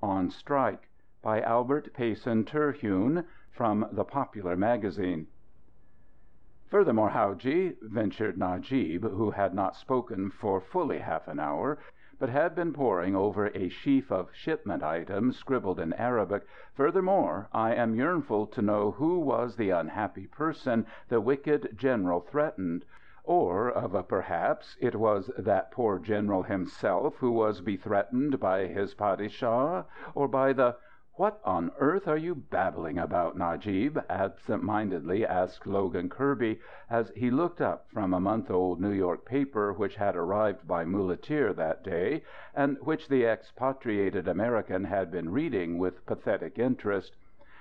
On Strike, by Albert Payson Terhune, from the Popular Magazine. "Furthermore, Hauji," ventured Najib, who had not spoken for fully half an hour, but had been poring over a sheaf of shipment items scribbled in Arabic, "furthermore, I am yearnful to know who was the unhappy person the wicked General threatened. Or, of a perhaps, it was that poor General himself who was bethreatened by his padishah, or by the—" "What on earth are you babbling about, Najib?" absent-mindedly asked Logan Kirby, as he looked up from a month-old New York paper which had arrived by muleteer that day, and which the expatriated American had been reading with pathetic interest.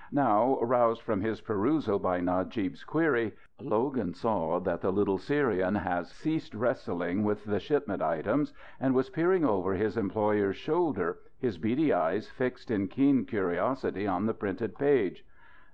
Now, roused from his perusal by Najib's query, Logan saw that the little Syrian had ceased wrestling with the shipment items and was peering over his employer's shoulder, his beady eyes fixed in keen curiosity on the printed page.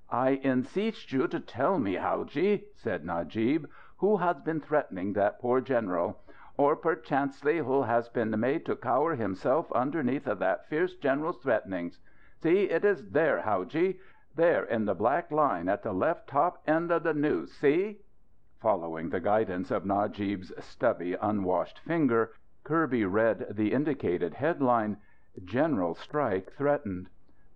"I enseech you to tell me, Hauji," said Najib, "who has been threatening that poor General, or perchancely who has been made to cower himself underneath of that fierce General's threatenings. See, it is there, Hauji! There in the black line at the left top end of the news, see?" Following the guidance of Najib's stubby, unwashed finger, Kirby read the indicated headline, "General Strike Threatened."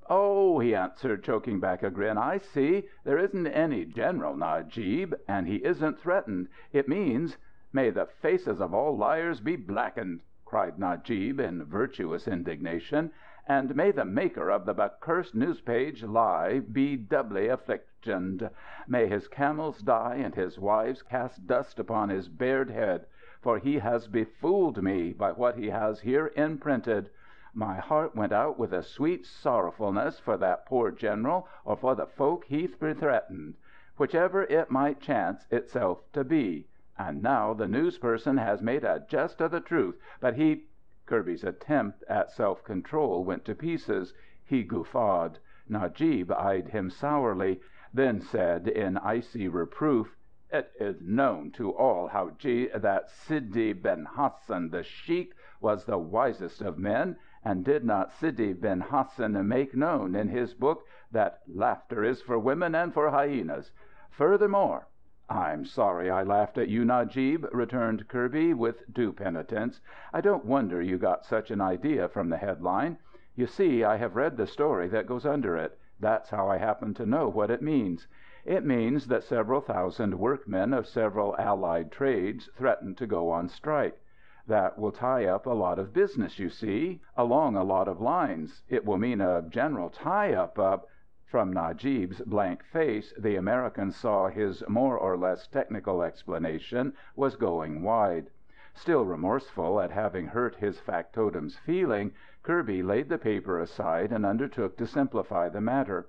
"Oh," he answered, choking back a grin, "I see. There isn't any General, Najib. And he isn't threatened. It means—" "May the faces of all liars be blackened!" cried Najib in virtuous indignation. "And may the maker of the accursed news-page lie be doubly afflictioned. May his camels die and his wives cast dust upon his bared head. For he has befooled me by what he has here imprinted. My heart went out with a sweet sorrowfulness for that poor General, or for the folk he threatened, whichever it might chance itself to be. And now the news person has made a jest of the truth, but he—" Kirby's attempt at self-control went to pieces. He guffawed. Najib eyed him sourly, then said in icy reproof, "It is known to all, Hauji, that Sidi ben Hassan, the sheikh, was the wisest of men. And did not Sidi ben Hassan make known in his book that laughter is for women and for hyenas? Furthermore—" "I'm sorry I laughed at you, Najib," returned Kirby, with due penitence. "I don't wonder you got such an idea from the headline. You see, I have read the story that goes under it. That's how I happen to know what it means. It means that several thousand workmen of several allied trades threaten to go on strike. That will tie up a lot of business, you see, along a lot of lines. It will mean a general tie-up of—" From Najib's blank face the American saw his more or less technical explanation was going wide. Still remorseful at having hurt his factotum's feeling, Kirby laid the paper aside and undertook to simplify the matter.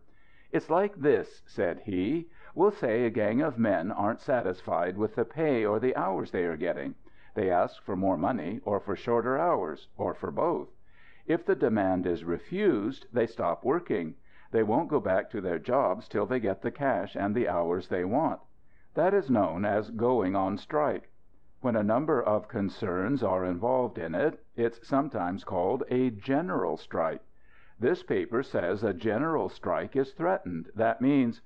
"It's like this," said he. "We'll say a gang of men aren't satisfied with the pay or the hours they are getting. They ask for more money, or for shorter hours, or for both. If the demand is refused, they stop working. They won't go back to their jobs till they get the cash and the hours they want. That is known as going on strike. When a number of concerns are involved in it, it's sometimes called a general strike. This paper says a general strike is threatened. That means—"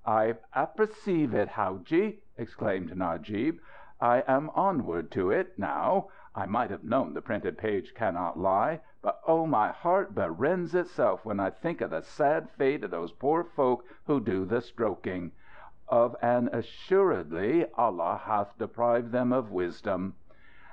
"I apperceive it, Hauji!" exclaimed Najib. "I am onward to it, now. I might have known the printed page cannot lie. But oh, my heart berends itself when I think of the sad fate of those poor folk who do the stroking. Of an assuredly Allah hath deprived them of wisdom."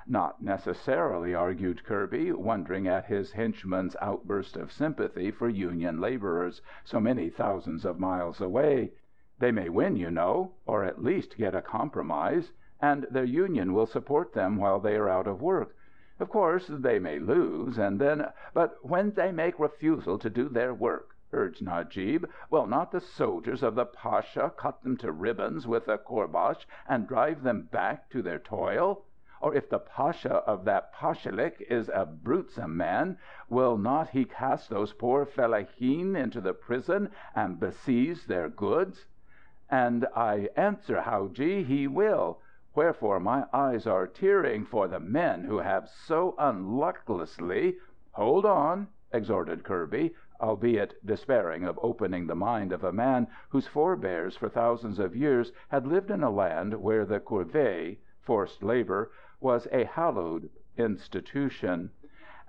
"Not necessarily," argued Kirby, wondering at his henchman's outburst of sympathy for union laborers so many thousands of miles away. "They may win, you know, or at least get a compromise. And their union will support them while they are out of work. Of course they may lose, and then—" "But when they make refusal to do their work," urged Najib, "will not the soldiers of the pasha cut them to ribbons with a courbash and drive them back to their toil? Or if the pasha of that pashalik is a brutesome man, will not he cast those poor fellaheen into the prison and beseize their goods?" "And I answer, Hauji, he will. Wherefore my eyes are tearing for the men who have so unlucklessly—" "Hold on!" exhorted Kirby. albeit despairing of opening the mind of a man whose forebears for thousands of years had lived in a land where the corvée, forced labor, was a hallowed institution.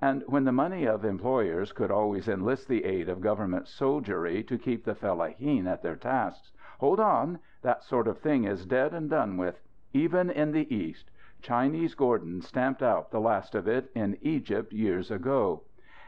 And when the money of employers could always enlist the aid of government soldiery to keep the fellaheen at their tasks. Hold on! That sort of thing is dead and done with. Even in the East. Chinese Gordon stamped out the last of it in Egypt years ago.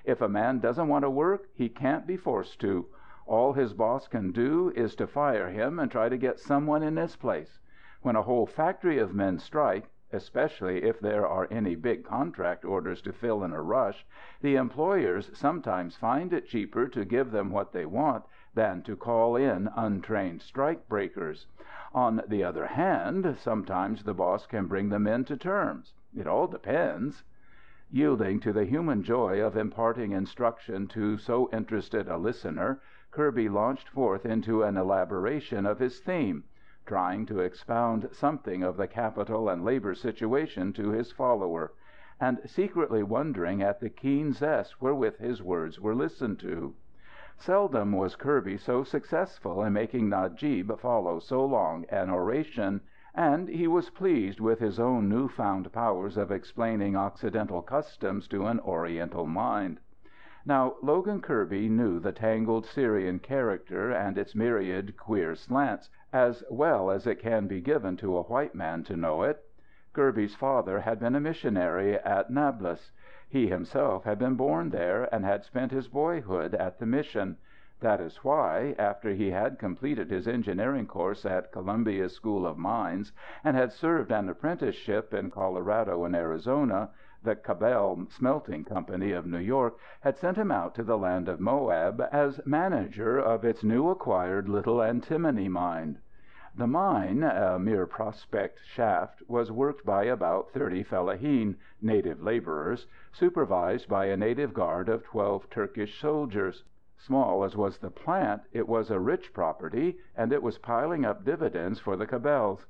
If a man doesn't want to work, he can't be forced to. All his boss can do is to fire him and try to get someone in his place. When a whole factory of men strike, especially if there are any big contract orders to fill in a rush, the employers sometimes find it cheaper to give them what they want than to call in untrained strike breakers. On the other hand, sometimes the boss can bring them in to terms. It all depends. Yielding to the human joy of imparting instruction to so interested a listener, Kirby launched forth into an elaboration of his theme, trying to expound something of the capital and labor situation to his follower, and secretly wondering at the keen zest wherewith his words were listened to. Seldom was Kirby so successful in making Najib follow so long an oration, and he was pleased with his own new-found powers of explaining Occidental customs to an Oriental mind. Now Logan Kirby knew the tangled Syrian character and its myriad queer slants as well as it can be given to a white man to know it. Kirby's father had been a missionary at Nablus. He himself had been born there and had spent his boyhood at the mission. That is why, after he had completed his engineering course at Columbia School of Mines and had served an apprenticeship in Colorado and Arizona, the Cabell Smelting Company of New York had sent him out to the land of Moab as manager of its new acquired Little Antimony mine. The mine, a mere prospect shaft, was worked by about 30 fellaheen, native laborers, supervised by a native guard of 12 Turkish soldiers. Small as was the plant, it was a rich property, and it was piling up dividends for the Cabells.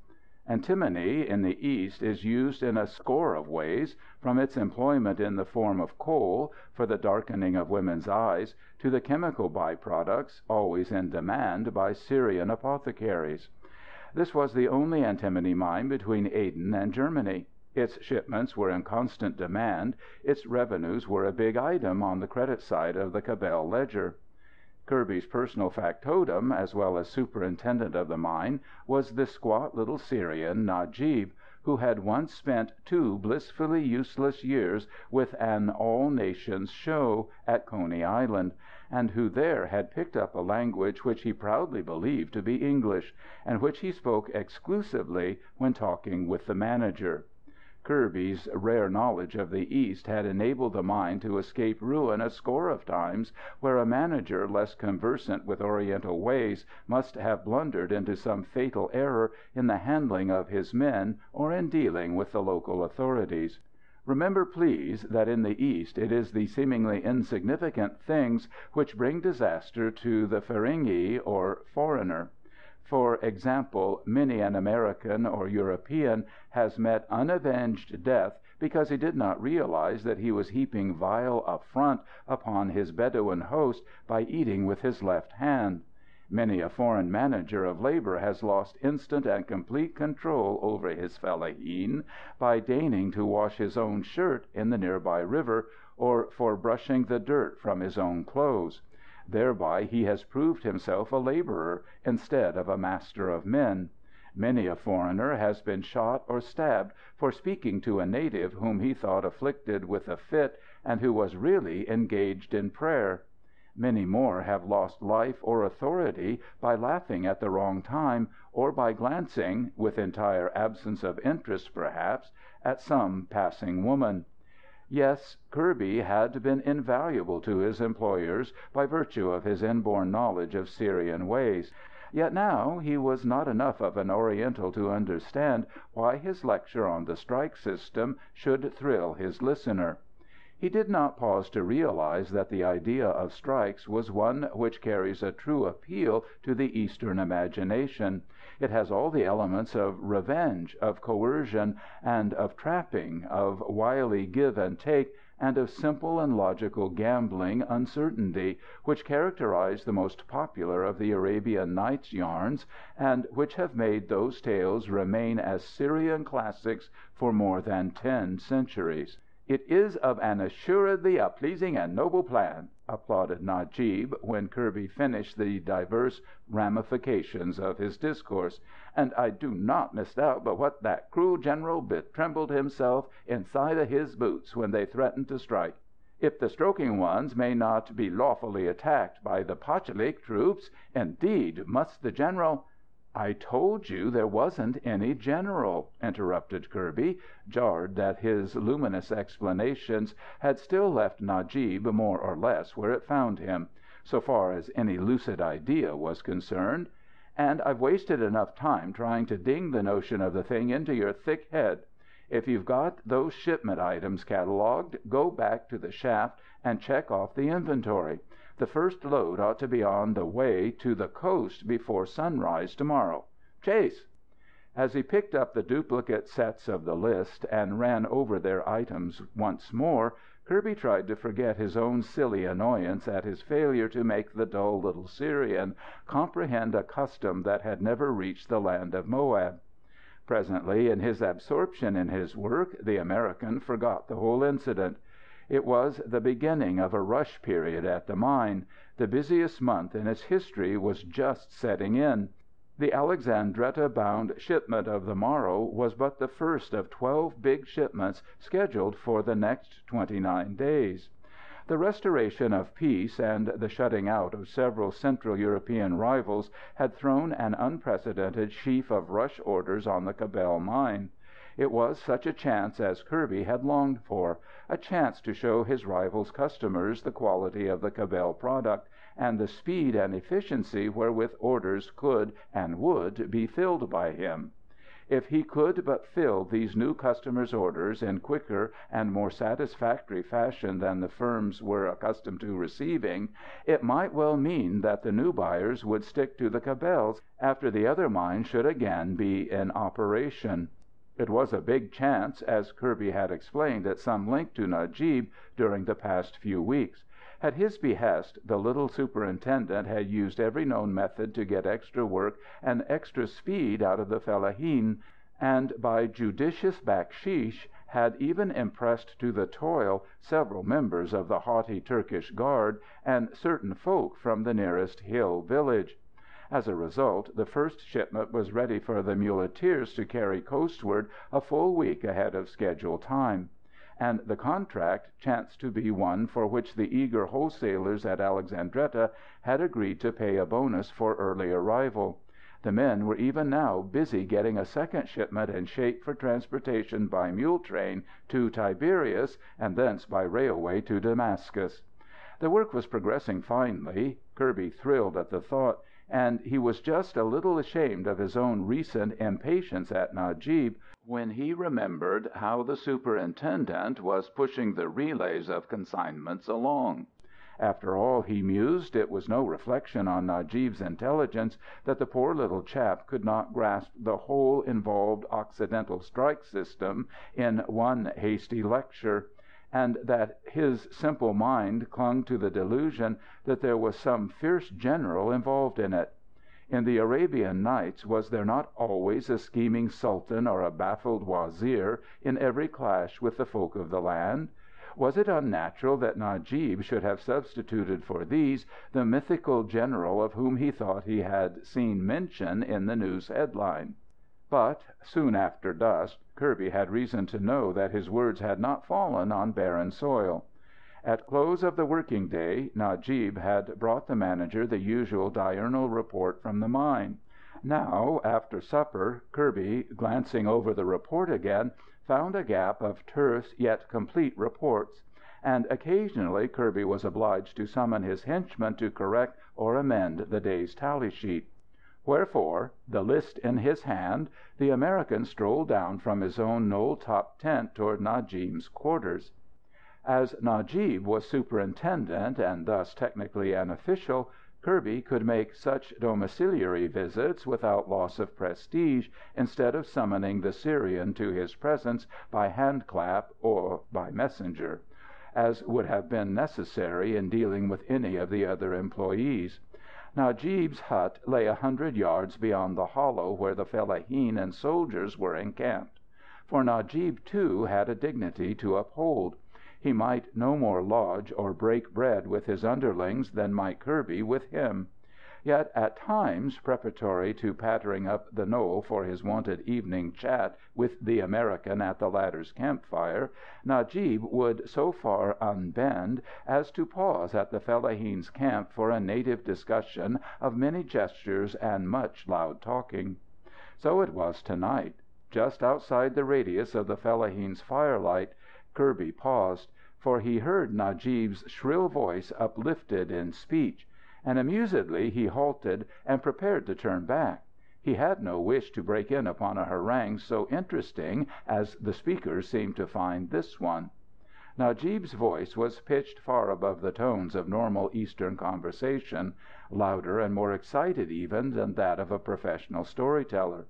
Antimony in the East is used in a score of ways, from its employment in the form of coal, for the darkening of women's eyes, to the chemical by-products, always in demand by Syrian apothecaries. This was the only antimony mine between Aden and Germany. Its shipments were in constant demand. Its revenues were a big item on the credit side of the Cabell ledger. Kirby's personal factotum, as well as superintendent of the mine, was the squat little Syrian, Najib, who had once spent 2 blissfully useless years with an all-nations show at Coney Island, and who there had picked up a language which he proudly believed to be English, and which he spoke exclusively when talking with the manager. Kirby's rare knowledge of the East had enabled the mine to escape ruin a score of times where a manager less conversant with Oriental ways must have blundered into some fatal error in the handling of his men or in dealing with the local authorities. Remember, please, that in the East it is the seemingly insignificant things which bring disaster to the Feringhi, or foreigner. For example, many an American or European has met unavenged death because he did not realize that he was heaping vile affront upon his Bedouin host by eating with his left hand. Many a foreign manager of labor has lost instant and complete control over his fellaheen by deigning to wash his own shirt in the nearby river, or for brushing the dirt from his own clothes. Thereby he has proved himself a laborer instead of a master of men. Many a foreigner has been shot or stabbed for speaking to a native whom he thought afflicted with a fit and who was really engaged in prayer. Many more have lost life or authority by laughing at the wrong time, or by glancing, with entire absence of interest perhaps, at some passing woman. Yes, Kirby had been invaluable to his employers by virtue of his inborn knowledge of Syrian ways. Yet now he was not enough of an Oriental to understand why his lecture on the strike system should thrill his listener. He did not pause to realize that the idea of strikes was one which carries a true appeal to the Eastern imagination. It has all the elements of revenge, of coercion, and of trapping, of wily give and take, and of simple and logical gambling uncertainty, which characterize the most popular of the Arabian Nights yarns, and which have made those tales remain as Syrian classics for more than 10 centuries. "It is of an assuredly a pleasing and noble plan," applauded Najib, when Kirby finished the diverse ramifications of his discourse. "And I do not misdoubt but what that cruel general betrembled himself inside of his boots when they threatened to strike. If the stroking ones may not be lawfully attacked by the Pachalik troops, indeed must the general—" "I told you there wasn't any general," interrupted Kirby, jarred that his luminous explanations had still left Najib more or less where it found him, so far as any lucid idea was concerned. "And I've wasted enough time trying to ding the notion of the thing into your thick head. If you've got those shipment items catalogued, go back to the shaft and check off the inventory. The first load ought to be on the way to the coast before sunrise to morrow. Chase!" As he picked up the duplicate sets of the list and ran over their items once more, Kirby tried to forget his own silly annoyance at his failure to make the dull little Syrian comprehend a custom that had never reached the land of Moab. Presently, in his absorption in his work, the American forgot the whole incident. It was the beginning of a rush period at the mine. The busiest month in its history was just setting in. The Alexandretta-bound shipment of the morrow was but the first of 12 big shipments scheduled for the next 29 days. The restoration of peace and the shutting out of several Central European rivals had thrown an unprecedented sheaf of rush orders on the Cabell mine. It was such a chance as Kirby had longed for, a chance to show his rivals' customers the quality of the Cabell product, and the speed and efficiency wherewith orders could and would be filled by him. If he could but fill these new customers' orders in quicker and more satisfactory fashion than the firms were accustomed to receiving, it might well mean that the new buyers would stick to the Cabells after the other mines should again be in operation. It was a big chance, as Kirby had explained at some length to Najib during the past few weeks. At his behest, the little superintendent had used every known method to get extra work and extra speed out of the fellaheen, and by judicious baksheesh had even impressed to the toil several members of the haughty Turkish Guard and certain folk from the nearest hill village. As a result, the first shipment was ready for the muleteers to carry coastward a full week ahead of schedule time. And the contract chanced to be one for which the eager wholesalers at Alexandretta had agreed to pay a bonus for early arrival. The men were even now busy getting a second shipment in shape for transportation by mule train to Tiberias, and thence by railway to Damascus. The work was progressing finely. Kirby thrilled at the thought, and he was just a little ashamed of his own recent impatience at Najib when he remembered how the superintendent was pushing the relays of consignments along. After all, he mused, it was no reflection on Najib's intelligence that the poor little chap could not grasp the whole involved Occidental strike system in one hasty lecture, and that his simple mind clung to the delusion that there was some fierce general involved in it. In the Arabian Nights was there not always a scheming sultan or a baffled wazir in every clash with the folk of the land? Was it unnatural that Najib should have substituted for these the mythical general of whom he thought he had seen mention in the news headline? But soon after dusk, Kirby had reason to know that his words had not fallen on barren soil. At close of the working day, Najib had brought the manager the usual diurnal report from the mine. Now, after supper, Kirby, glancing over the report again, found a gap of terse yet complete reports. And occasionally Kirby was obliged to summon his henchmen to correct or amend the day's tally sheet. Wherefore, the list in his hand, the American strolled down from his own knoll-top tent toward Najib's quarters. As Najib was superintendent, and thus technically an official, Kirby could make such domiciliary visits without loss of prestige, instead of summoning the Syrian to his presence by handclap or by messenger, as would have been necessary in dealing with any of the other employees. Najib's hut lay 100 yards beyond the hollow where the fellaheen and soldiers were encamped. For Najib, too, had a dignity to uphold. He might no more lodge or break bread with his underlings than might Kirby with him. Yet at times, preparatory to pattering up the knoll for his wonted evening chat with the American at the latter's campfire, Najib would so far unbend as to pause at the fellaheen's camp for a native discussion of many gestures and much loud talking. So it was to-night. Just outside the radius of the fellaheen's firelight, Kirby paused, for he heard Najib's shrill voice uplifted in speech, and amusedly he halted and prepared to turn back. He had no wish to break in upon a harangue so interesting as the speakers seemed to find this one. Najib's voice was pitched far above the tones of normal Eastern conversation, louder and more excited even than that of a professional storyteller.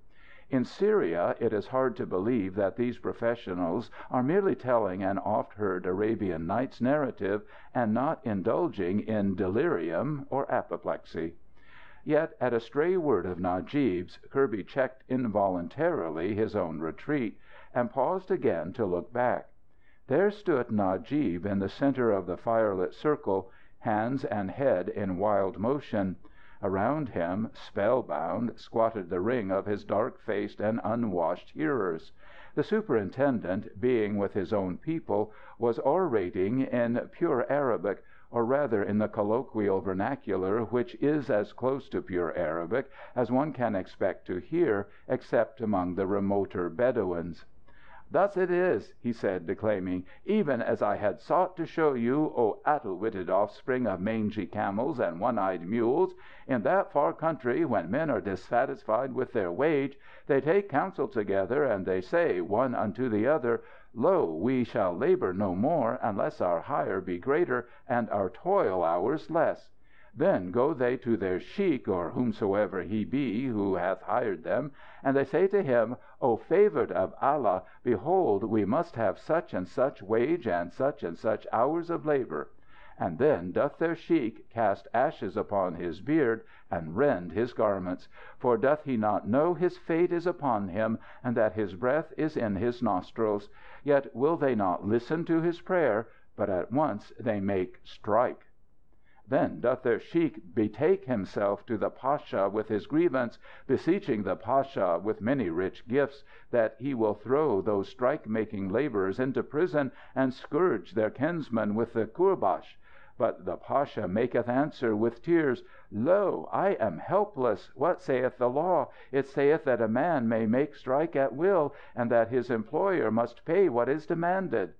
In Syria it is hard to believe that these professionals are merely telling an oft-heard Arabian Nights narrative and not indulging in delirium or apoplexy. Yet at a stray word of Najib's, Kirby checked involuntarily his own retreat, and paused again to look back. There stood Najib in the center of the firelit circle, hands and head in wild motion. Around him, spellbound, squatted the ring of his dark-faced and unwashed hearers. The superintendent, being with his own people, was orating in pure Arabic, or rather in the colloquial vernacular which is as close to pure Arabic as one can expect to hear, except among the remoter Bedouins. "Thus it is," he said, declaiming, "even as I had sought to show you, O addle-witted offspring of mangy camels and one-eyed mules, in that far country, when men are dissatisfied with their wage, they take counsel together, and they say one unto the other, 'Lo, we shall labor no more, unless our hire be greater and our toil hours less.' Then go they to their sheikh, or whomsoever he be who hath hired them, and they say to him, 'O favored of Allah, behold, we must have such and such wage and such hours of labor.' And then doth their sheikh cast ashes upon his beard and rend his garments. For doth he not know his fate is upon him, and that his breath is in his nostrils? Yet will they not listen to his prayer, but at once they make strike. Then doth their sheikh betake himself to the pasha with his grievance, beseeching the pasha with many rich gifts that he will throw those strike-making laborers into prison and scourge their kinsmen with the courbash. But the pasha maketh answer with tears, 'Lo, I am helpless. What saith the law? It saith that a man may make strike at will, and that his employer must pay what is demanded.'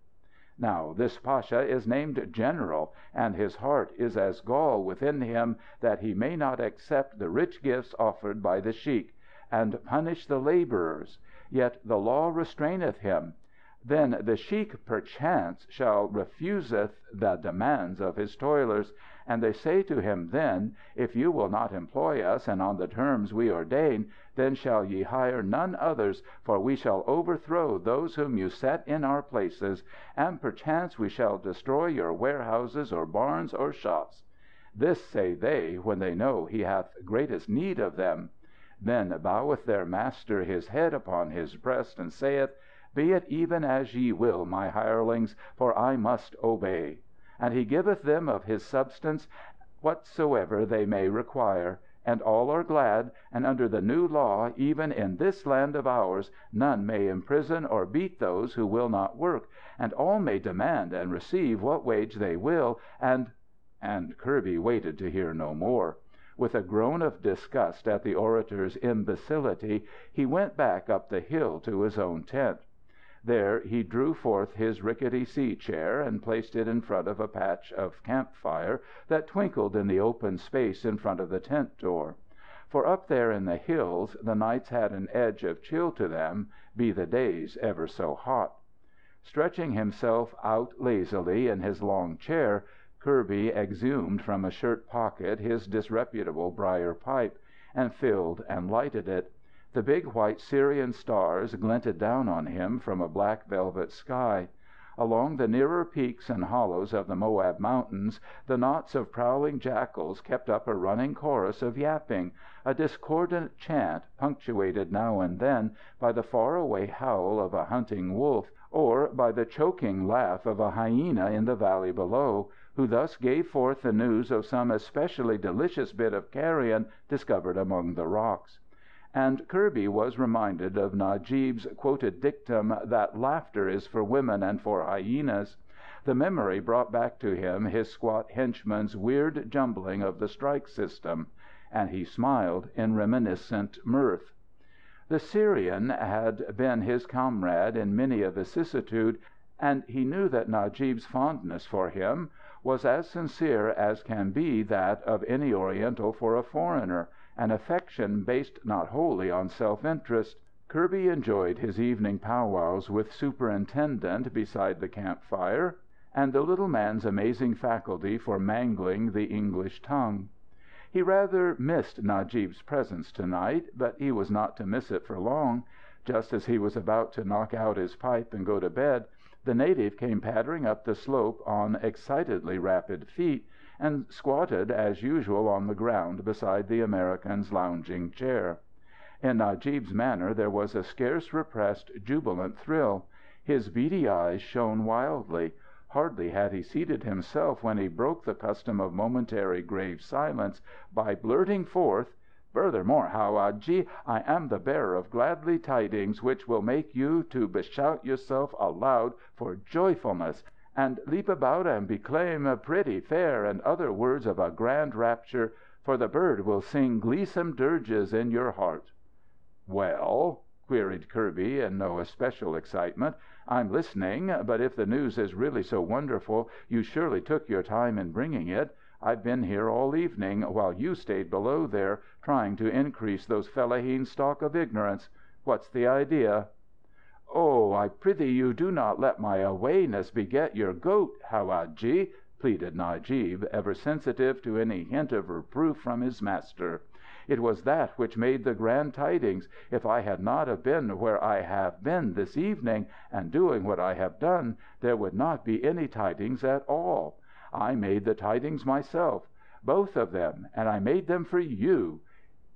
Now this pasha is named General, and his heart is as gall within him that he may not accept the rich gifts offered by the sheikh, and punish the laborers. Yet the law restraineth him. Then the sheikh perchance shall refuseth the demands of his toilers. And they say to him then, 'If you will not employ us and on the terms we ordain, then shall ye hire none others, for we shall overthrow those whom you set in our places, and perchance we shall destroy your warehouses or barns or shops.' This say they when they know he hath greatest need of them. Then boweth their master his head upon his breast, and saith, 'Be it even as ye will, my hirelings, for I must obey.' And he giveth them of his substance whatsoever they may require. And all are glad, and under the new law, even in this land of ours, none may imprison or beat those who will not work, and all may demand and receive what wage they will, and Kirby waited to hear no more. With a groan of disgust at the orator's imbecility, he went back up the hill to his own tent. There he drew forth his rickety sea chair and placed it in front of a patch of camp fire that twinkled in the open space in front of the tent door. For up there in the hills the nights had an edge of chill to them, be the days ever so hot. Stretching himself out lazily in his long chair, Kirby exhumed from a shirt pocket his disreputable brier pipe, and filled and lighted it. The big white Syrian stars glinted down on him from a black velvet sky. Along the nearer peaks and hollows of the Moab Mountains the knots of prowling jackals kept up a running chorus of yapping, a discordant chant punctuated now and then by the far-away howl of a hunting wolf, or by the choking laugh of a hyena in the valley below, who thus gave forth the news of some especially delicious bit of carrion discovered among the rocks. And Kirby was reminded of Najib's quoted dictum that laughter is for women and for hyenas. The memory brought back to him his squat henchman's weird jumbling of the strike system, and he smiled in reminiscent mirth. The Syrian had been his comrade in many a vicissitude, and he knew that Najib's fondness for him was as sincere as can be that of any Oriental for a foreigner, an affection based not wholly on self-interest. Kirby enjoyed his evening powwows with Superintendent beside the camp fire, and the little man's amazing faculty for mangling the English tongue. He rather missed Najib's presence to night, but he was not to miss it for long. Just as he was about to knock out his pipe and go to bed, the native came pattering up the slope on excitedly rapid feet, and squatted as usual on the ground beside the American's lounging chair. In Najib's manner there was a scarce repressed, jubilant thrill. His beady eyes shone wildly. Hardly had he seated himself when he broke the custom of momentary grave silence by blurting forth, "Furthermore, howadji, I am the bearer of gladly tidings which will make you to beshout yourself aloud for joyfulness, and leap about and beclaim pretty, fair, and other words of a grand rapture, for the bird will sing gleesome dirges in your heart." "Well?" queried Kirby in no especial excitement. "I'm listening, but if the news is really so wonderful you surely took your time in bringing it. I've been here all evening, while you stayed below there, trying to increase those fellaheen's stock of ignorance. What's the idea?" "Oh, I prithee you do not let my awayness beget your goat, howadji," pleaded Najib, ever sensitive to any hint of reproof from his master. "It was that which made the grand tidings. If I had not have been where I have been this evening, and doing what I have done, there would not be any tidings at all. I made the tidings myself, both of them, and I made them for you.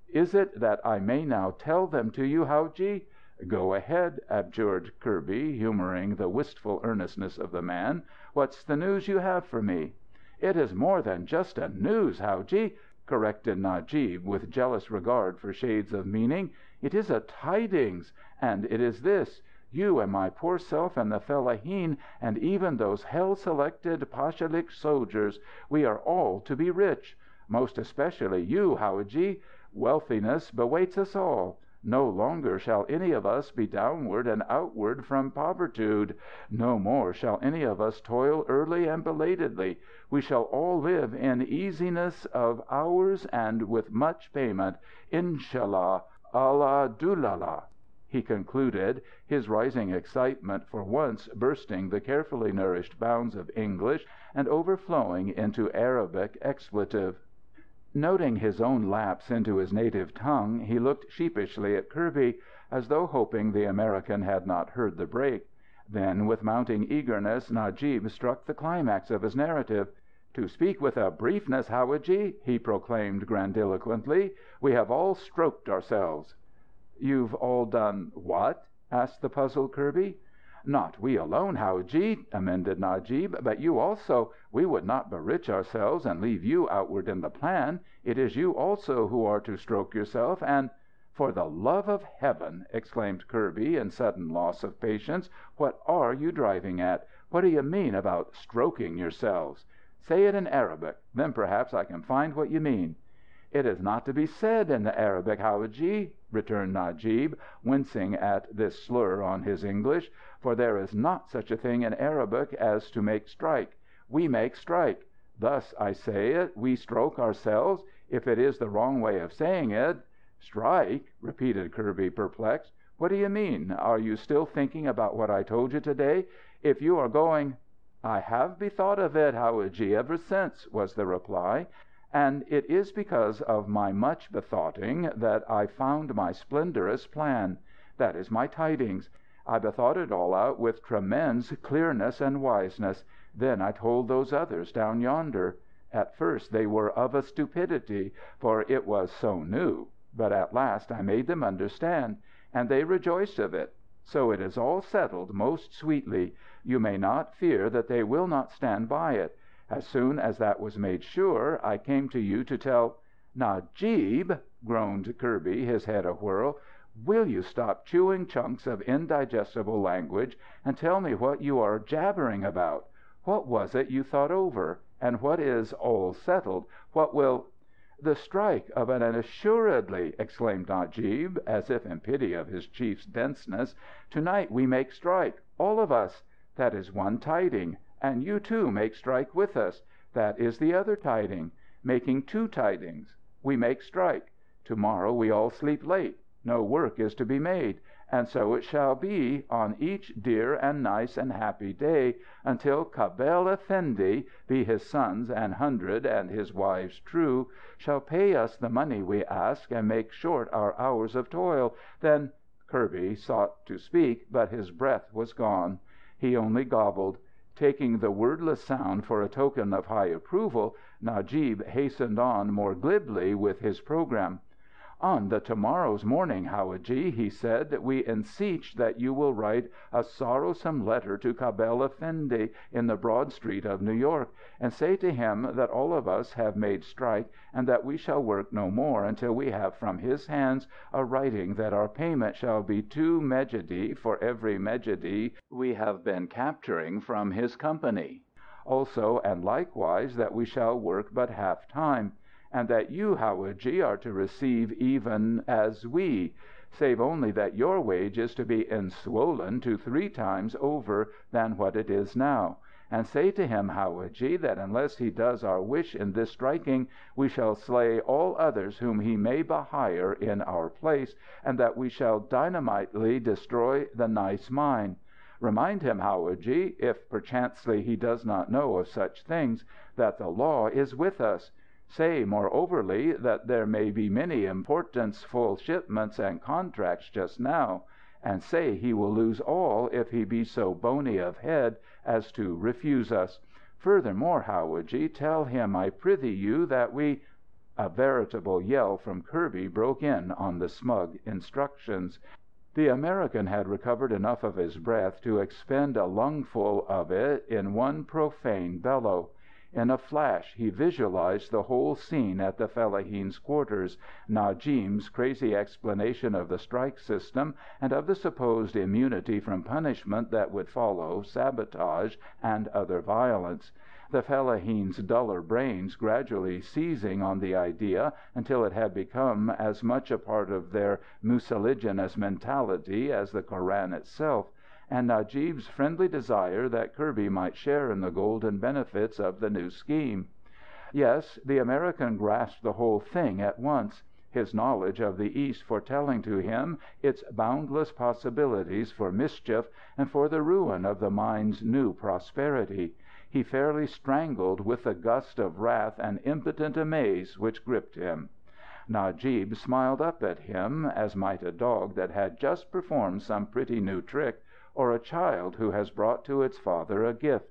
Is it that I may now tell them to you, howadji?" "Go ahead," abjured Kirby, humoring the wistful earnestness of the man. "What's the news you have for me?" "It is more than just a news, howadji," corrected Najib with jealous regard for shades of meaning. "It is a tidings, and it is this: you and my poor self and the fellaheen, and even those hell-selected Pashalik soldiers, we are all to be rich. Most especially you, howadji. Wealthiness bewaits us all. No longer shall any of us be downward and outward from povertude. No more shall any of us toil early and belatedly. We shall all live in easiness of hours and with much payment. Inshallah, Allah dullallah," he concluded, his rising excitement for once bursting the carefully nourished bounds of English and overflowing into Arabic expletive. Noting his own lapse into his native tongue, he looked sheepishly at Kirby, as though hoping the American had not heard the break. Then, with mounting eagerness, Najib struck the climax of his narrative. "To speak with a briefness, howadji," he proclaimed grandiloquently, "we have all stroked ourselves." "You've all done what?" asked the puzzled Kirby. "Not we alone, howadji," amended Najib, "but you also. We would not berich ourselves and leave you outward in the plan. It is you also who are to stroke yourself and—" "For the love of Heaven!" exclaimed Kirby in sudden loss of patience. "What are you driving at? What do you mean about stroking yourselves? Say it in Arabic. Then perhaps I can find what you mean." "It is not to be said in the Arabic, howadji," returned Najib, wincing at this slur on his English. "For there is not such a thing in Arabic as to make strike. We make strike. Thus, I say it, we stroke ourselves. If it is the wrong way of saying it—" "Strike?" repeated Kirby, perplexed. "What do you mean? Are you still thinking about what I told you to day? If you are going—" "I have bethought of it, howadji, ever since," was the reply. "And it is because of my much bethoughting that I've found my splendorous plan. That is my tidings. I bethought it all out with tremendous clearness and wiseness. Then I told those others down yonder. At first they were of a stupidity, for it was so new. But at last I made them understand, and they rejoiced of it. So it is all settled most sweetly. You may not fear that they will not stand by it. As soon as that was made sure, I came to you to tell—" "Najib," groaned Kirby, his head awhirl, "will you stop chewing chunks of indigestible language and tell me what you are jabbering about? What was it you thought over? And what is all settled? What will—" "The strike of an assuredly!" exclaimed Najib, as if in pity of his chief's denseness. "To night we make strike, all of us. That is one tiding. And you, too, make strike with us. That is the other tiding. Making two tidings. We make strike. To morrow we all sleep late. No work is to be made. And so it shall be, on each dear and nice and happy day, until Cabell Effendi, be his sons an hundred and his wives true, shall pay us the money we ask and make short our hours of toil. Then—" Kirby sought to speak, but his breath was gone. He only gobbled. Taking the wordless sound for a token of high approval, Najib hastened on more glibly with his programme. "On the to-morrow's morning, howadji," he said, "we enseech that you will write a sorrowsome letter to Cabell Effendi in the Broad Street of New York, and say to him that all of us have made strike and that we shall work no more until we have from his hands a writing that our payment shall be 2 mejidie for every mejidie we have been capturing from his company. Also and likewise that we shall work but half time. And that you, howadji, are to receive even as we, save only that your wage is to be enswollen to 3 times over than what it is now. And say to him, howadji, that unless he does our wish in this striking, we shall slay all others whom he may behire in our place, and that we shall dynamitely destroy the nice mine. Remind him, howadji, if perchancely he does not know of such things, that the law is with us. Say, moreoverly, that there may be many importance-full shipments and contracts just now. And say he will lose all if he be so bony of head as to refuse us. Furthermore, howadji, tell him, I prithee you, that we—" A veritable yell from Kirby broke in on the smug instructions. The American had recovered enough of his breath to expend a lungful of it in one profane bellow. In a flash he visualized the whole scene at the fellaheen's quarters, Najib's crazy explanation of the strike system and of the supposed immunity from punishment that would follow sabotage and other violence; the fellaheen's duller brains gradually seizing on the idea until it had become as much a part of their mucilaginous mentality as the Koran itself, and Najib's friendly desire that Kirby might share in the golden benefits of the new scheme. Yes, the American grasped the whole thing at once, his knowledge of the East foretelling to him its boundless possibilities for mischief and for the ruin of the mine's new prosperity. He fairly strangled with the gust of wrath and impotent amaze which gripped him. Najib smiled up at him, as might a dog that had just performed some pretty new trick, or a child who has brought to its father a gift.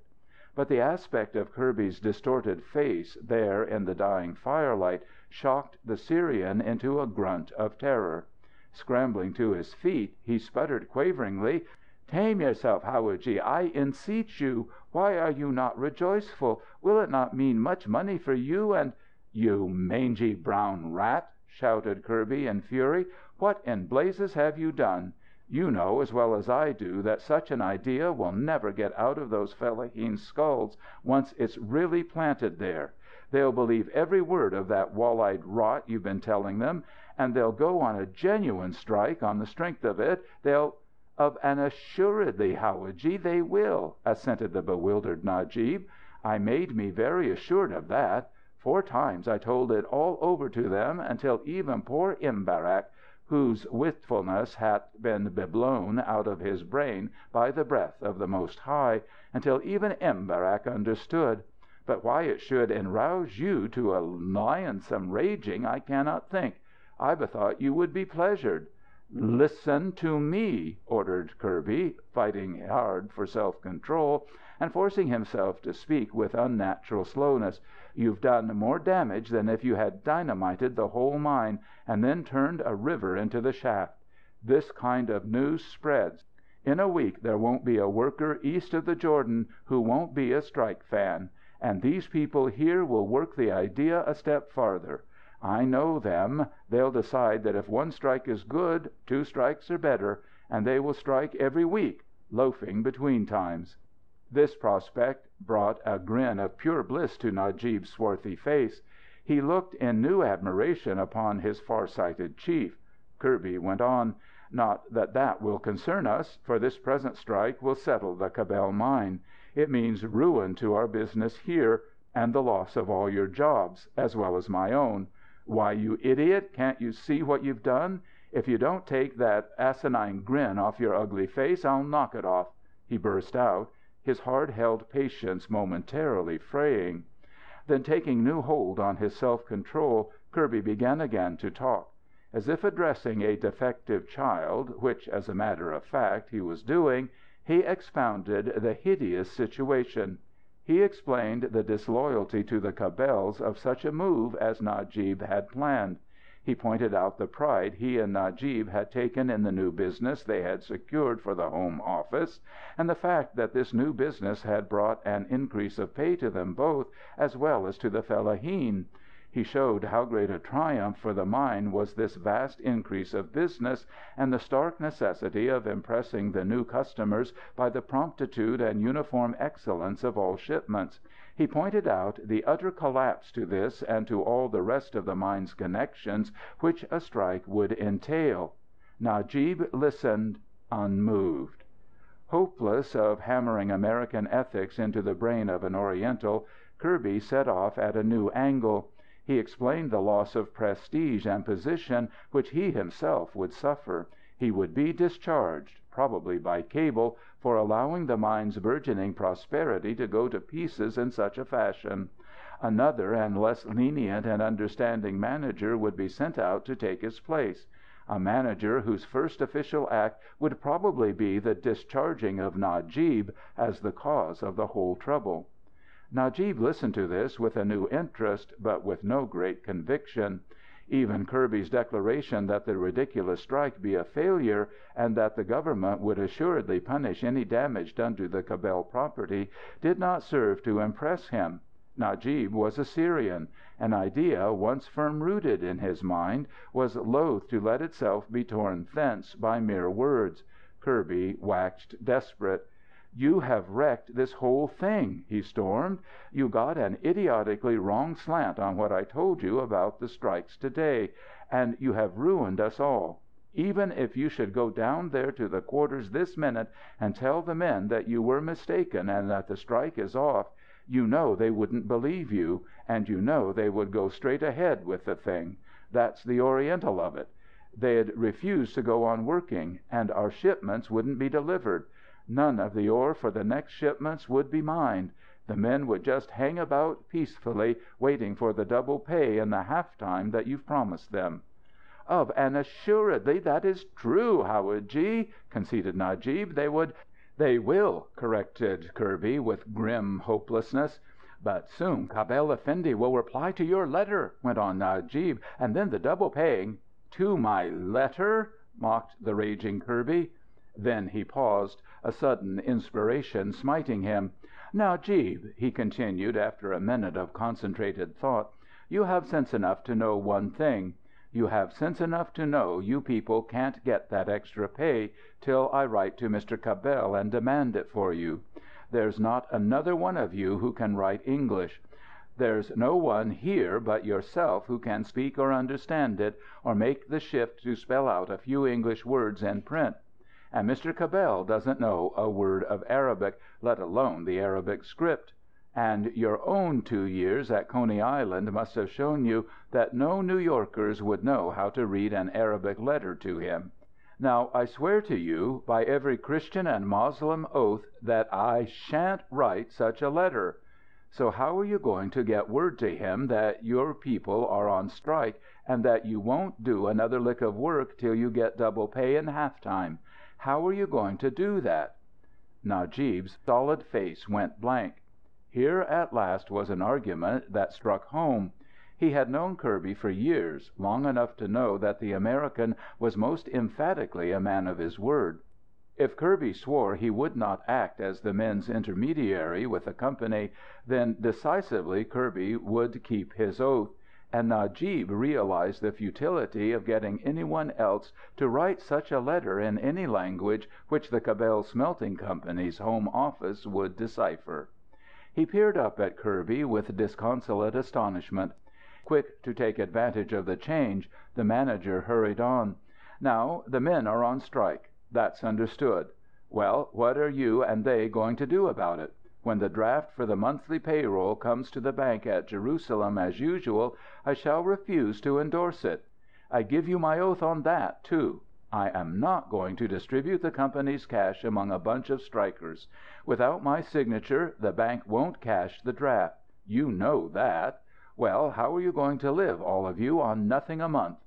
But the aspect of Kirby's distorted face there in the dying firelight shocked the Syrian into a grunt of terror. Scrambling to his feet, he sputtered quaveringly, "Tame yourself, howadji, I enseech you. Why are you not rejoiceful? Will it not mean much money for you and—" "You mangy brown rat!" shouted Kirby in fury. "What in blazes have you done? You know as well as I do that such an idea will never get out of those fellaheen's skulls once it's really planted there. They'll believe every word of that wall-eyed rot you've been telling them, and they'll go on a genuine strike on the strength of it. They'll—" "Of an assuredly, howadji, they will," assented the bewildered Najib. "I made me very assured of that. 4 times I told it all over to them, until even poor Imbarak, whose wistfulness hath been beblown out of his brain by the breath of the Most High, until even Imbarak understood. But why it should enrouse you to a lionsome raging, I cannot think. I bethought you would be pleasured." "Listen to me," ordered Kirby, fighting hard for self-control, and forcing himself to speak with unnatural slowness. "You've done more damage than if you had dynamited the whole mine, and then turned a river into the shaft. This kind of news spreads. In a week there won't be a worker east of the Jordan who won't be a strike fan. And these people here will work the idea a step farther. I know them. They'll decide that if one strike is good, 2 strikes are better. And they will strike every week, loafing between times." This prospect brought a grin of pure bliss to Najib's swarthy face. He looked in new admiration upon his far-sighted chief. Kirby went on: "Not that that will concern us, for this present strike will settle the Cabell mine. It means ruin to our business here, and the loss of all your jobs, as well as my own. Why, you idiot, can't you see what you've done? If you don't take that asinine grin off your ugly face, I'll knock it off," he burst out, his hard-held patience momentarily fraying. Then, taking new hold on his self-control, Kirby began again to talk. As if addressing a defective child, which, as a matter of fact, he was doing, he expounded the hideous situation. He explained the disloyalty to the Cabells of such a move as Najib had planned. He pointed out the pride he and Najib had taken in the new business they had secured for the Home Office, and the fact that this new business had brought an increase of pay to them both, as well as to the fellaheen. He showed how great a triumph for the mine was this vast increase of business, and the stark necessity of impressing the new customers by the promptitude and uniform excellence of all shipments. He pointed out the utter collapse to this and to all the rest of the mine's connections which a strike would entail. Najib listened unmoved. Hopeless of hammering American ethics into the brain of an Oriental, Kirby set off at a new angle. He explained the loss of prestige and position which he himself would suffer. He would be discharged, probably by cable, for allowing the mine's burgeoning prosperity to go to pieces in such a fashion. Another and less lenient and understanding manager would be sent out to take his place, a manager whose first official act would probably be the discharging of Najib as the cause of the whole trouble. Najib listened to this with a new interest, but with no great conviction. Even Kirby's declaration that the ridiculous strike be a failure, and that the government would assuredly punish any damage done to the Cabell property, did not serve to impress him. Najib was a Syrian. An idea once firm-rooted in his mind was loath to let itself be torn thence by mere words. Kirby waxed desperate. "You have wrecked this whole thing," he stormed. "You got an idiotically wrong slant on what I told you about the strikes to day, and you have ruined us all. Even if you should go down there to the quarters this minute and tell the men that you were mistaken and that the strike is off, you know they wouldn't believe you, and you know they would go straight ahead with the thing. That's the Oriental of it. They'd refuse to go on working, and our shipments wouldn't be delivered. None of the ore for the next shipments would be mined. The men would just hang about peacefully, waiting for the double pay and the half-time that you've promised them." "Of an assuredly that is true, howadji," conceded Najib. "They would—" "They will," corrected Kirby with grim hopelessness. "But soon Cabell Effendi will reply to your letter," went on Najib, "and then the double paying—" "To my letter?" mocked the raging Kirby. Then he paused, a sudden inspiration smiting him. "Najib," he continued after a minute of concentrated thought, "you have sense enough to know one thing. You have sense enough to know you people can't get that extra pay till I write to Mr. Cabell and demand it for you. There's not another one of you who can write English. There's no one here but yourself who can speak or understand it, or make the shift to spell out a few English words in print. And Mr. Cabell doesn't know a word of Arabic, let alone the Arabic script. And your own 2 years at Coney Island must have shown you that no New Yorkers would know how to read an Arabic letter to him. Now I swear to you, by every Christian and Moslem oath, that I shan't write such a letter. So how are you going to get word to him that your people are on strike and that you won't do another lick of work till you get double pay and half time? How are you going to do that?" Najib's solid face went blank. Here at last was an argument that struck home. He had known Kirby for years, long enough to know that the American was most emphatically a man of his word. If Kirby swore he would not act as the men's intermediary with the company, then decisively Kirby would keep his oath. And Najib realized the futility of getting any one else to write such a letter in any language which the Cabell Smelting Company's home office would decipher. He peered up at Kirby with disconsolate astonishment. Quick to take advantage of the change, the manager hurried on. "Now, the men are on strike. That's understood. Well, what are you and they going to do about it? When the draft for the monthly payroll comes to the bank at Jerusalem as usual, I shall refuse to endorse it. I give you my oath on that, too. I am not going to distribute the company's cash among a bunch of strikers. Without my signature, the bank won't cash the draft. You know that. Well, how are you going to live, all of you, on nothing a month?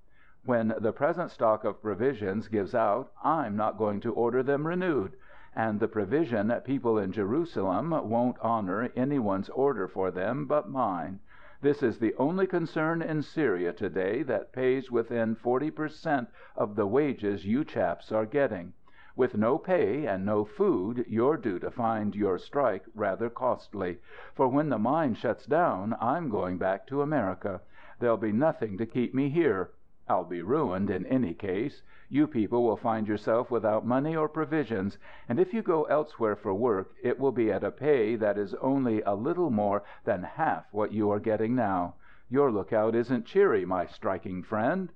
When the present stock of provisions gives out, I'm not going to order them renewed. And the provision people in Jerusalem won't honor any one's order for them but mine. This is the only concern in Syria to-day that pays within 40% of the wages you chaps are getting. With no pay and no food, you're due to find your strike rather costly. For when the mine shuts down, I'm going back to America. There'll be nothing to keep me here. I'll be ruined in any case. You people will find yourself without money or provisions, and if you go elsewhere for work, it will be at a pay that is only a little more than half what you are getting now. Your lookout isn't cheery, my striking friend."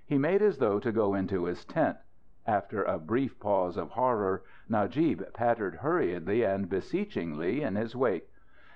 He made as though to go into his tent. After a brief pause of horror, Najib pattered hurriedly and beseechingly in his wake.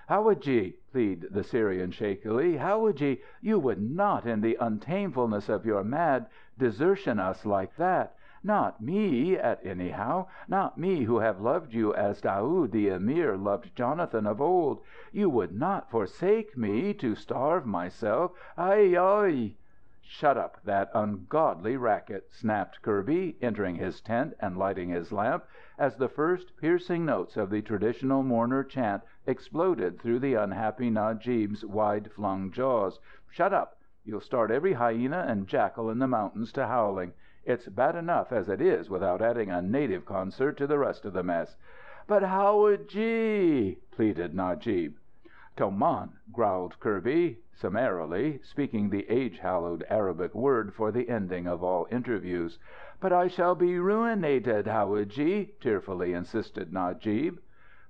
"Howadji," pleaded the Syrian shakily, "Howadji, you would not, in the untamefulness of your mad, desertion us like that. Not me, at anyhow. Not me who have loved you as Daoud the Emir loved Jonathan of old. You would not forsake me to starve myself. Ai, ai!" "Shut up that ungodly racket!" snapped Kirby, entering his tent and lighting his lamp, as the first piercing notes of the traditional mourner chant exploded through the unhappy Najib's wide-flung jaws. "Shut up! You'll start every hyena and jackal in the mountains to howling. It's bad enough as it is without adding a native concert to the rest of the mess." "But Howadji!" pleaded Najib. "Toman," growled Kirby, summarily, speaking the age-hallowed Arabic word for the ending of all interviews. "But I shall be ruinated, Howadji," tearfully insisted Najib.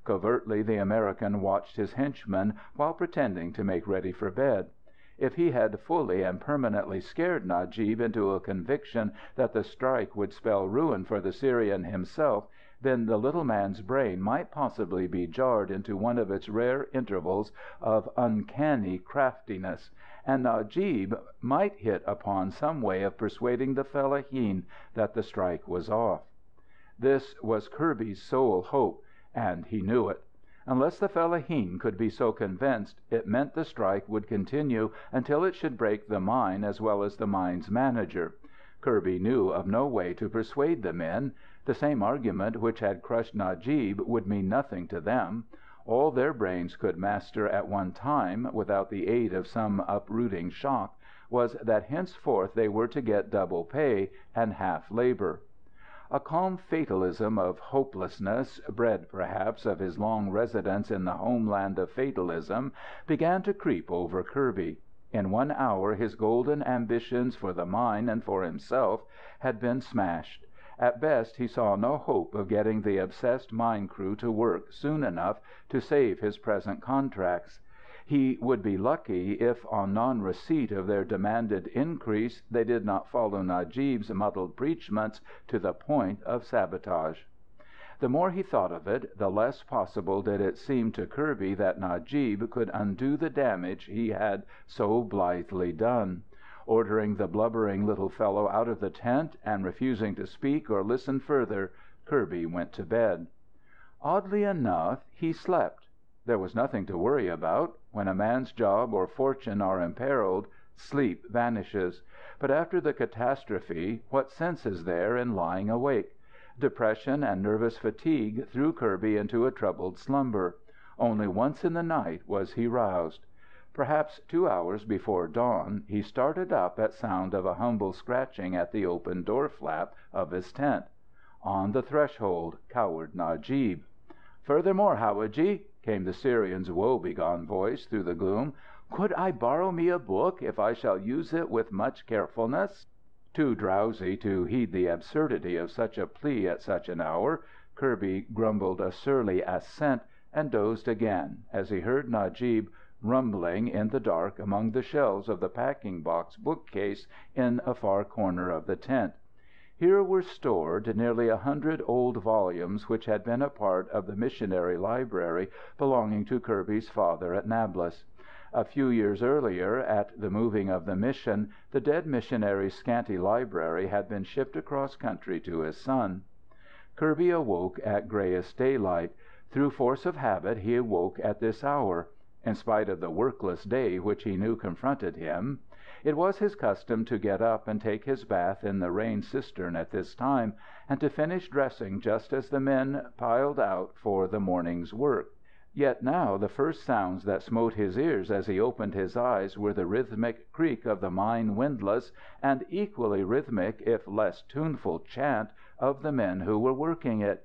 Covertly the American watched his henchman while pretending to make ready for bed. If he had fully and permanently scared Najib into a conviction that the strike would spell ruin for the Syrian himself, then the little man's brain might possibly be jarred into one of its rare intervals of uncanny craftiness, and Najib might hit upon some way of persuading the fellaheen that the strike was off. This was Kirby's sole hope, and he knew it. Unless the fellaheen could be so convinced, it meant the strike would continue until it should break the mine as well as the mine's manager. Kirby knew of no way to persuade the men. The same argument which had crushed Najib would mean nothing to them. All their brains could master at one time, without the aid of some uprooting shock, was that henceforth they were to get double pay and half labor. A calm fatalism of hopelessness, bred perhaps of his long residence in the homeland of fatalism, began to creep over Kirby. In 1 hour his golden ambitions for the mine and for himself had been smashed. At best he saw no hope of getting the obsessed mine crew to work soon enough to save his present contracts. He would be lucky if, on non-receipt of their demanded increase, they did not follow Najib's muddled preachments to the point of sabotage. The more he thought of it, the less possible did it seem to Kirby that Najib could undo the damage he had so blithely done. Ordering the blubbering little fellow out of the tent, and refusing to speak or listen further, Kirby went to bed. Oddly enough, he slept. There was nothing to worry about. When a man's job or fortune are imperilled, sleep vanishes. But after the catastrophe, what sense is there in lying awake? Depression and nervous fatigue threw Kirby into a troubled slumber. Only once in the night was he roused. Perhaps 2 hours before dawn, he started up at sound of a humble scratching at the open door flap of his tent. On the threshold cowered Najib. "Furthermore, howadji," came the Syrian's woe-begone voice through the gloom, "could I borrow me a book, if I shall use it with much carefulness?" Too drowsy to heed the absurdity of such a plea at such an hour, Kirby grumbled a surly assent, and dozed again as he heard Najib rumbling in the dark among the shelves of the packing-box bookcase in a far corner of the tent. Here were stored nearly 100 old volumes which had been a part of the missionary library belonging to Kirby's father at Nablus. A few years earlier, at the moving of the mission, the dead missionary's scanty library had been shipped across country to his son. Kirby awoke at grayest daylight. Through force of habit he awoke at this hour. In spite of the workless day which he knew confronted him, it was his custom to get up and take his bath in the rain cistern at this time, and to finish dressing just as the men piled out for the morning's work. Yet now the first sounds that smote his ears as he opened his eyes were the rhythmic creak of the mine windlass, and equally rhythmic if less tuneful chant of the men who were working it.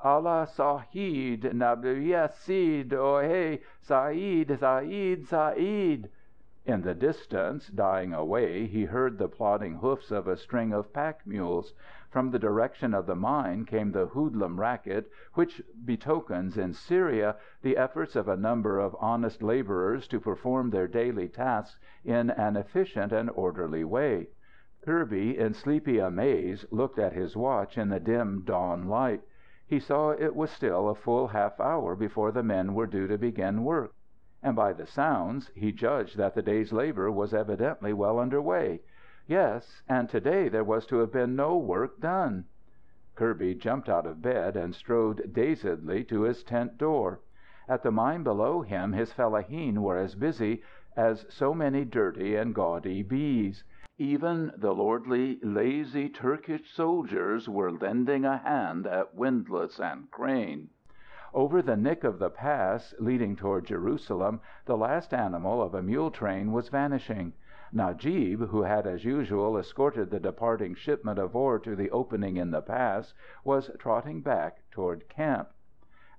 "Allah Sahid, Nabiya Sid, Ohe, Said, Said, Said." In the distance, dying away, he heard the plodding hoofs of a string of pack mules. From the direction of the mine came the hoodlum racket which betokens in Syria the efforts of a number of honest laborers to perform their daily tasks in an efficient and orderly way. Kirby, in sleepy amaze, looked at his watch in the dim dawn light. He saw it was still a full half hour before the men were due to begin work. And by the sounds, he judged that the day's labor was evidently well under way. Yes, and to day there was to have been no work done. Kirby jumped out of bed and strode dazedly to his tent door. At the mine below him his fellaheen were as busy as so many dirty and gaudy bees. Even the lordly, lazy Turkish soldiers were lending a hand at windlass and crane. Over the nick of the pass leading toward Jerusalem, the last animal of a mule train was vanishing. Najib, who had as usual escorted the departing shipment of ore to the opening in the pass, was trotting back toward camp.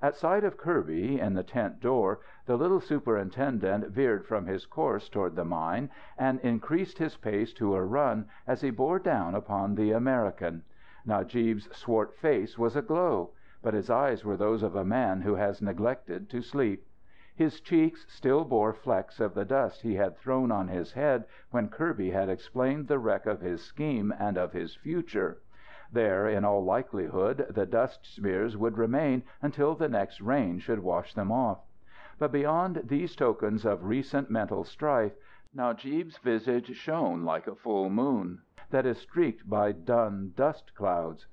At sight of Kirby in the tent door, the little superintendent veered from his course toward the mine and increased his pace to a run as he bore down upon the American. Najib's swart face was aglow, but his eyes were those of a man who has neglected to sleep. His cheeks still bore flecks of the dust he had thrown on his head when Kirby had explained the wreck of his scheme and of his future. There, in all likelihood, the dust smears would remain until the next rain should wash them off. But beyond these tokens of recent mental strife, Najib's visage shone like a full moon that is streaked by dun dust clouds.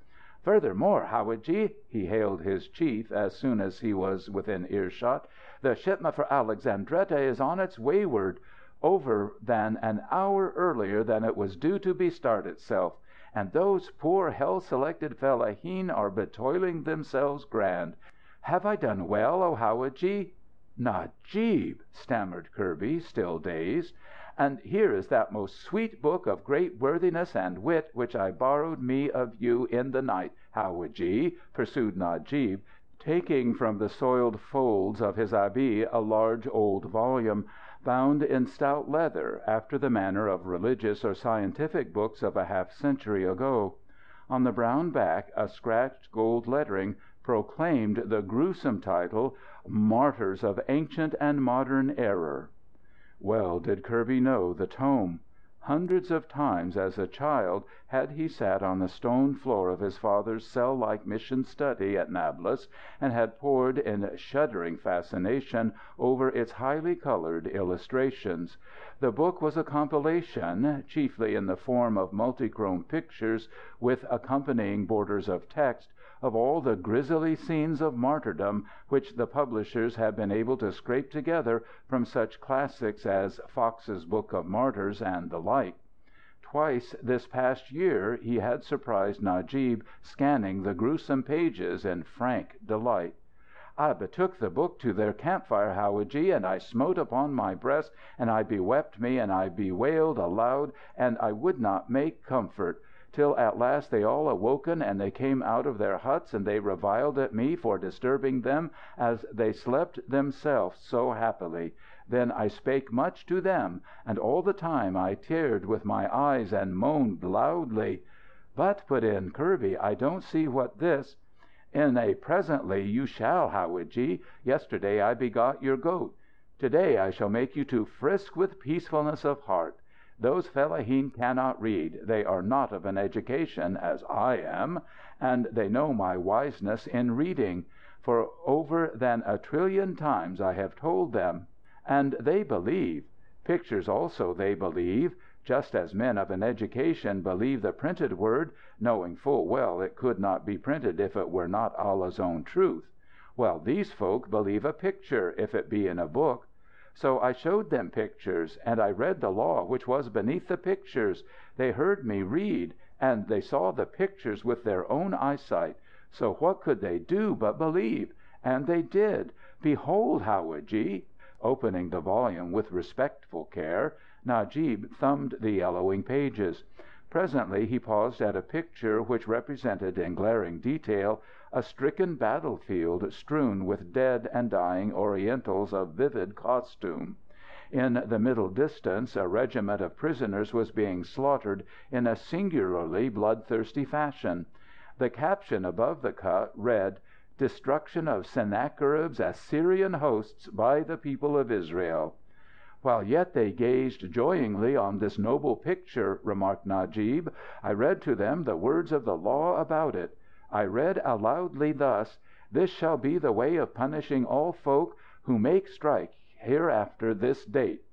"Furthermore, howadji," he hailed his chief as soon as he was within earshot, "the shipment for Alexandretta is on its wayward, over than an hour earlier than it was due to bestart itself. And those poor hell-selected fellaheen are betoiling themselves grand. Have I done well, O howadji?" "Najib!" stammered Kirby, still dazed. "And here is that most sweet book of great worthiness and wit which I borrowed me of you in the night, howadji," pursued Najib, taking from the soiled folds of his abi a large old volume, bound in stout leather, after the manner of religious or scientific books of a half-century ago. On the brown back a scratched gold lettering proclaimed the gruesome title, "Martyrs of Ancient and Modern Error." Well did Kirby know the tome. Hundreds of times as a child had he sat on the stone floor of his father's cell-like mission study at Nablus and had pored in shuddering fascination over its highly colored illustrations. The book was a compilation, chiefly in the form of multichrome pictures with accompanying borders of text, of all the grisly scenes of martyrdom which the publishers had been able to scrape together from such classics as Fox's Book of Martyrs and the like. Twice this past year he had surprised Najib scanning the gruesome pages in frank delight. "I betook the book to their campfire, howadji, and I smote upon my breast, and I bewept me, and I bewailed aloud, and I would not make comfort. Till at last they all awoken, and they came out of their huts, and they reviled at me for disturbing them as they slept themselves so happily. Then I spake much to them, and all the time I teared with my eyes and moaned loudly." "But," put in Kirby, "I don't see what this "In a presently you shall, howadji. Yesterday I begot your goat. To day I shall make you to frisk with peacefulness of heart. Those fellaheen cannot read. They are not of an education, as I am. And they know my wiseness in reading. For over than 1,000,000,000,000 times I have told them. And they believe. Pictures also they believe. Just as men of an education believe the printed word, knowing full well it could not be printed if it were not Allah's own truth. Well, these folk believe a picture, if it be in a book. So I showed them pictures, and I read the law which was beneath the pictures. They heard me read, and they saw the pictures with their own eyesight. So what could they do but believe? And they did. Behold, howadji!" Opening the volume with respectful care, Najib thumbed the yellowing pages. Presently he paused at a picture which represented in glaring detail a stricken battlefield strewn with dead and dying Orientals of vivid costume. In the middle distance a regiment of prisoners was being slaughtered in a singularly bloodthirsty fashion. The caption above the cut read, "Destruction of Sennacherib's Assyrian hosts by the people of Israel." "While yet they gazed joyingly on this noble picture," remarked Najib, "I read to them the words of the law about it. I read aloudly thus: 'This shall be the way of punishing all folk who make strike hereafter this date.'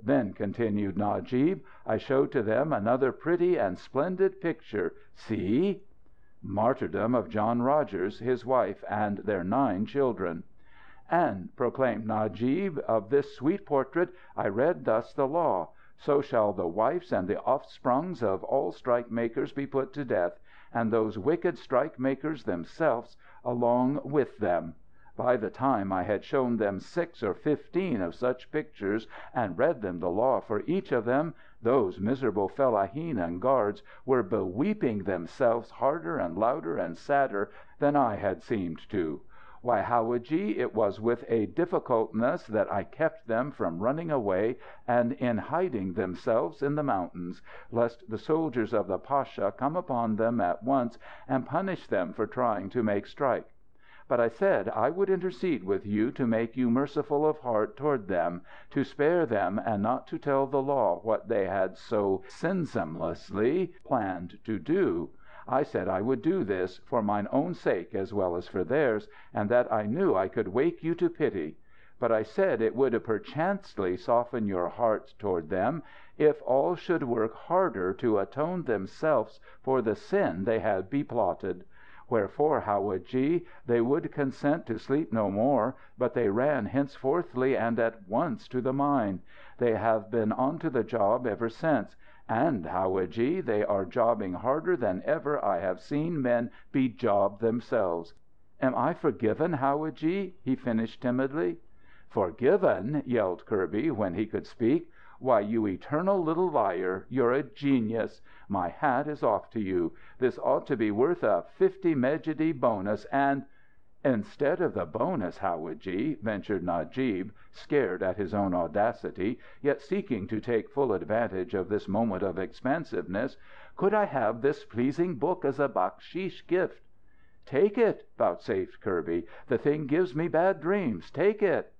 Then," continued Najib, "I showed to them another pretty and splendid picture. See!" "Martyrdom of John Rogers, his wife, and their 9 children." "And," proclaimed Najib, "of this sweet portrait I read thus the law: 'So shall the wives and the offsprungs of all strike makers be put to death, and those wicked strike makers themselves along with them.'" By the time I had shown them 6 or 15 of such pictures and read them the law for each of them, those miserable fellaheen and guards were beweeping themselves harder and louder and sadder than I had seemed to. Why, howadji, it was with a difficultness that I kept them from running away and in hiding themselves in the mountains, lest the soldiers of the pasha come upon them at once and punish them for trying to make strike. But I said I would intercede with you to make you merciful of heart toward them, to spare them and not to tell the law what they had so sinsemlessly planned to do. I said I would do this, for mine own sake as well as for theirs, and that I knew I could wake you to pity. But I said it would perchancely soften your hearts toward them if all should work harder to atone themselves for the sin they had beplotted. Wherefore, howadji, they would consent to sleep no more, but they ran henceforthly and at once to the mine. They have been onto the job ever since. And, howadji, they are jobbing harder than ever I have seen men be jobbed themselves. Am I forgiven, howadji?" he finished timidly. "Forgiven!" yelled Kirby, when he could speak. "Why, you eternal little liar, you're a genius! My hat is off to you. This ought to be worth a 50 mejidie bonus and "Instead of the bonus, howadji," ventured Najib, scared at his own audacity, yet seeking to take full advantage of this moment of expansiveness, "could I have this pleasing book as a baksheesh gift?" "Take it," vouchsafed Kirby. "The thing gives me bad dreams. Take it."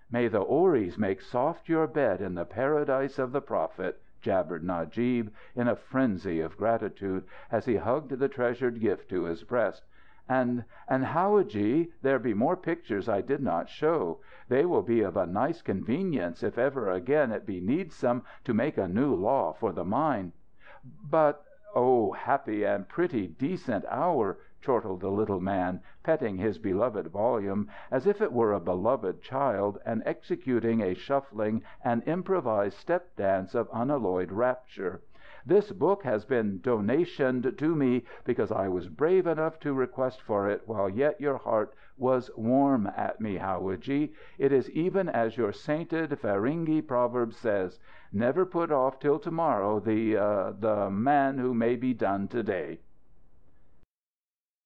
"May the houris make soft your bed in the paradise of the Prophet!" jabbered Najib, in a frenzy of gratitude, as he hugged the treasured gift to his breast. "And howadji, there be more pictures I did not show. They will be of a nice convenience if ever again it be needsome to make a new law for the mine." "But O happy and pretty decent hour!" chortled the little man, petting his beloved volume as if it were a beloved child, and executing a shuffling and improvised step dance of unalloyed rapture. "This book has been donationed to me because I was brave enough to request for it while yet your heart was warm at me, howadji. It is even as your sainted Feringhi proverb says: 'Never put off till to morrow the man who may be done to day.'"